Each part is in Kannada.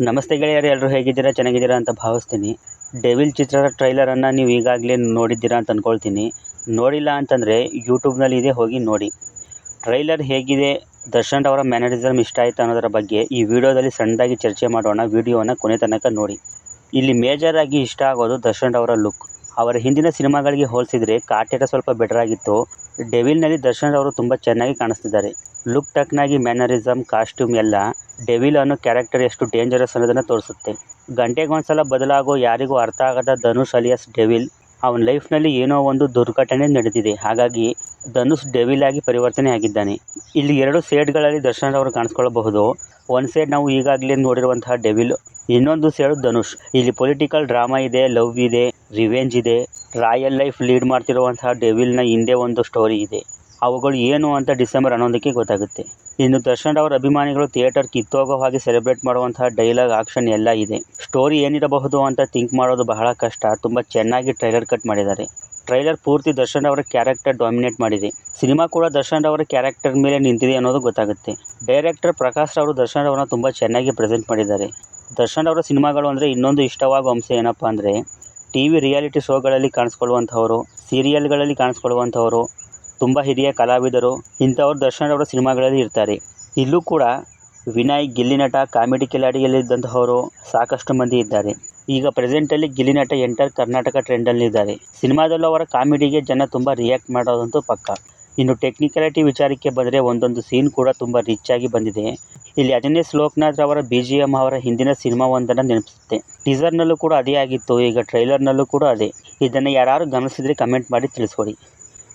ನಮಸ್ತೆ ಗೆಳೆಯರು, ಎಲ್ಲರೂ ಹೇಗಿದ್ದೀರಾ? ಚೆನ್ನಾಗಿದ್ದೀರಾ ಅಂತ ಭಾವಿಸ್ತೀನಿ. ಡೆವಿಲ್ ಚಿತ್ರದ ಟ್ರೈಲರನ್ನು ನೀವು ಈಗಾಗಲೇ ನೋಡಿದ್ದೀರಾ ಅಂತ ಅಂದ್ಕೊಳ್ತೀನಿ. ನೋಡಿಲ್ಲ ಅಂತಂದರೆ ಯೂಟ್ಯೂಬ್ನಲ್ಲಿ ಇದೆ, ಹೋಗಿ ನೋಡಿ. ಟ್ರೈಲರ್ ಹೇಗಿದೆ, ದರ್ಶನ್ ಅವರ ಮ್ಯಾನರಿಸಮ್ ಇಷ್ಟ ಆಯಿತು ಅನ್ನೋದರ ಬಗ್ಗೆ ಈ ವಿಡಿಯೋದಲ್ಲಿ ಸಣ್ಣದಾಗಿ ಚರ್ಚೆ ಮಾಡೋಣ. ವಿಡಿಯೋವನ್ನು ಕೊನೆ ತನಕ ನೋಡಿ. ಇಲ್ಲಿ ಮೇಜರ್ ಆಗಿ ಇಷ್ಟ ಆಗೋದು ದರ್ಶನ್ ಅವರ ಲುಕ್. ಅವರ ಹಿಂದಿನ ಸಿನಿಮಾಗಳಿಗೆ ಹೋಲಿಸಿದರೆ ಕಾಟೇರ ಸ್ವಲ್ಪ ಬೆಟರ್ ಆಗಿತ್ತು. ಡೆವಿಲ್ನಲ್ಲಿ ದರ್ಶನ್ ಅವರು ತುಂಬ ಚೆನ್ನಾಗಿ ಕಾಣಿಸ್ತಿದ್ದಾರೆ. ಲುಕ್ ಟಕ್ನಾಗಿ ಮ್ಯಾನರಿಸಮ್, ಕಾಸ್ಟ್ಯೂಮ್ ಎಲ್ಲ ಡೆವಿಲ್ ಅನ್ನೋ ಕ್ಯಾರೆಕ್ಟರ್ ಎಷ್ಟು ಡೇಂಜರಸ್ ಅನ್ನೋದನ್ನು ತೋರಿಸುತ್ತೆ. ಗಂಟೆಗೊಂದ್ಸಲ ಬದಲಾಗೋ, ಯಾರಿಗೂ ಅರ್ಥ ಆಗದ ಧನುಷ್ ಅಲಿಯಾಸ್ ಡೆವಿಲ್. ಅವನ ಲೈಫ್ನಲ್ಲಿ ಏನೋ ಒಂದು ದುರ್ಘಟನೆ ನಡೆದಿದೆ, ಹಾಗಾಗಿ ಧನುಷ್ ಡೆವಿಲ್ ಆಗಿ ಪರಿವರ್ತನೆ ಆಗಿದ್ದಾನೆ. ಇಲ್ಲಿ ಎರಡು ಸೈಡ್ಗಳಲ್ಲಿ ದರ್ಶನ್ ಅವರು ಕಾಣಿಸ್ಕೊಳ್ಳಬಹುದು. ಒಂದು ಸೈಡ್ ನಾವು ಈಗಾಗಲೇ ನೋಡಿರುವಂತಹ ಡೆವಿಲ್, ಇನ್ನೊಂದು ಸೈಡ್ ಧನುಷ್. ಇಲ್ಲಿ ಪೊಲಿಟಿಕಲ್ ಡ್ರಾಮಾ ಇದೆ, ಲವ್ ಇದೆ, ರಿವೆಂಜ್ ಇದೆ. ರಾಯಲ್ ಲೈಫ್ ಲೀಡ್ ಮಾಡ್ತಿರುವಂತಹ ಡೆವಿಲ್ನ ಹಿಂದೆ ಒಂದು ಸ್ಟೋರಿ ಇದೆ. ಅವುಗಳು ಏನು ಅಂತ ಡಿಸೆಂಬರ್ 11ಕ್ಕೆ ಗೊತ್ತಾಗುತ್ತೆ. ಇನ್ನು ದರ್ಶನ್ ಅವರ ಅಭಿಮಾನಿಗಳು ಥಿಯೇಟರ್ ಕಿತ್ತೋಗೋ ಹಾಗೆ ಸೆಲೆಬ್ರೇಟ್ ಮಾಡುವಂತಹ ಡೈಲಾಗ್, ಆಕ್ಷನ್ ಎಲ್ಲ ಇದೆ. ಸ್ಟೋರಿ ಏನಿರಬಹುದು ಅಂತ ಥಿಂಕ್ ಮಾಡೋದು ಬಹಳ ಕಷ್ಟ. ತುಂಬ ಚೆನ್ನಾಗಿ ಟ್ರೈಲರ್ ಕಟ್ ಮಾಡಿದ್ದಾರೆ. ಟ್ರೈಲರ್ ಪೂರ್ತಿ ದರ್ಶನ್ ಅವರ ಕ್ಯಾರೆಕ್ಟರ್ ಡಾಮಿನೇಟ್ ಮಾಡಿದೆ. ಸಿನಿಮಾ ಕೂಡ ದರ್ಶನ್ ಅವರ ಕ್ಯಾರೆಕ್ಟರ್ ಮೇಲೆ ನಿಂತಿದೆ ಅನ್ನೋದು ಗೊತ್ತಾಗುತ್ತೆ. ಡೈರೆಕ್ಟರ್ ಪ್ರಕಾಶ್ ಅವರು ದರ್ಶನ್ ಅವರನ್ನು ತುಂಬ ಚೆನ್ನಾಗಿ ಪ್ರೆಸೆಂಟ್ ಮಾಡಿದ್ದಾರೆ. ದರ್ಶನ್ ಅವರ ಸಿನಿಮಾಗಳು ಅಂದರೆ ಇನ್ನೊಂದು ಇಷ್ಟವಾಗುವ ಅಂಶ ಏನಪ್ಪ ಅಂದರೆ, TV ರಿಯಾಲಿಟಿ ಶೋಗಳಲ್ಲಿ ಕಾಣಿಸ್ಕೊಳ್ಳುವಂಥವರು, ಸೀರಿಯಲ್ಗಳಲ್ಲಿ ಕಾಣಿಸ್ಕೊಳ್ಳುವಂಥವರು, ತುಂಬ ಹಿರಿಯ ಕಲಾವಿದರು, ಇಂಥವ್ರು ದರ್ಶನ್ ಅವರ ಸಿನಿಮಾಗಳಲ್ಲಿ ಇರ್ತಾರೆ. ಇಲ್ಲೂ ಕೂಡ ವಿನಯ್, ಗಿಲ್ಲಿನಟ, ಕಾಮಿಡಿ ಕಿಲಾಡಿಯಲ್ಲಿದ್ದಂತಹವರು ಸಾಕಷ್ಟು ಮಂದಿ ಇದ್ದಾರೆ. ಈಗ ಪ್ರೆಸೆಂಟಲ್ಲಿ ಗಿಲ್ಲಿನಟ ಎಂಟರ್ ಕರ್ನಾಟಕ ಟ್ರೆಂಡಲ್ಲಿದ್ದಾರೆ. ಸಿನಿಮಾದಲ್ಲೂ ಅವರ ಕಾಮಿಡಿಗೆ ಜನ ತುಂಬ ರಿಯಾಕ್ಟ್ ಮಾಡೋದಂತೂ ಪಕ್ಕ. ಇನ್ನು ಟೆಕ್ನಿಕಾಲಿಟಿ ವಿಚಾರಕ್ಕೆ ಬಂದರೆ ಒಂದೊಂದು ಸೀನ್ ಕೂಡ ತುಂಬ ರಿಚ್ ಆಗಿ ಬಂದಿದೆ. ಇಲ್ಲಿ ಅಜನೀಶ್ ಲೋಕನಾಥ್ ಅವರ BGM ಅವರ ಹಿಂದಿನ ಸಿನಿಮಾವೊಂದನ್ನು ನೆನಪಿಸುತ್ತೆ. ಟೀಸರ್ನಲ್ಲೂ ಕೂಡ ಅದೇ ಆಗಿತ್ತು, ಈಗ ಟ್ರೈಲರ್ನಲ್ಲೂ ಕೂಡ ಅದೇ. ಇದನ್ನು ಯಾರು ಗಮನಿಸಿದರೆ ಕಮೆಂಟ್ ಮಾಡಿ ತಿಳಿಸ್ಕೊಡಿ.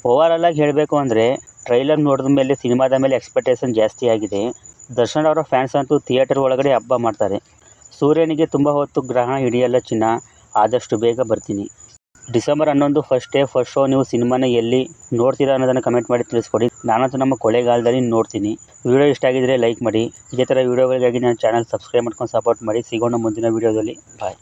ಓವರಾಲ್ ಆಗಿ ಹೇಳಬೇಕು ಅಂದರೆ, ಟ್ರೈಲರ್ ನೋಡಿದ ಮೇಲೆ ಸಿನಿಮಾದ ಮೇಲೆ ಎಕ್ಸ್ಪೆಕ್ಟೇಷನ್ ಜಾಸ್ತಿ ಆಗಿದೆ. ದರ್ಶನ್ ಅವರ ಫ್ಯಾನ್ಸ್ ಅಂತೂ ಥಿಯೇಟರ್ ಒಳಗಡೆ ಹಬ್ಬ ಮಾಡ್ತಾರೆ. ಸೂರ್ಯನಿಗೆ ತುಂಬ ಹೊತ್ತು ಗ್ರಹಣ ಹಿಡಿಯಲ್ಲ ಚಿನ್ನ, ಆದಷ್ಟು ಬೇಗ ಬರ್ತೀನಿ. December 11 first day first show. ನೀವು ಸಿನಿಮಾನ ಎಲ್ಲಿ ನೋಡ್ತೀರಾ ಅನ್ನೋದನ್ನು ಕಮೆಂಟ್ ಮಾಡಿ ತಿಳಿಸ್ಕೊಡಿ. ನಾನಂತೂ ನಮ್ಮ ಕೊಳ್ಳೇಗಾಲದಲ್ಲಿ ನೋಡ್ತೀನಿ. ವಿಡಿಯೋ ಇಷ್ಟ ಆಗಿದ್ದರೆ ಲೈಕ್ ಮಾಡಿ. ಇದೇ ಥರ ವಿಡಿಯೋಗಳಿಗಾಗಿ ನನ್ನ ಚಾನಲ್ ಸಬ್ಸ್ಕ್ರೈಬ್ ಮಾಡ್ಕೊಂಡು ಸಪೋರ್ಟ್ ಮಾಡಿ. ಸಿಗೋಣ ಮುಂದಿನ ವಿಡಿಯೋದಲ್ಲಿ. ಬಾಯ್.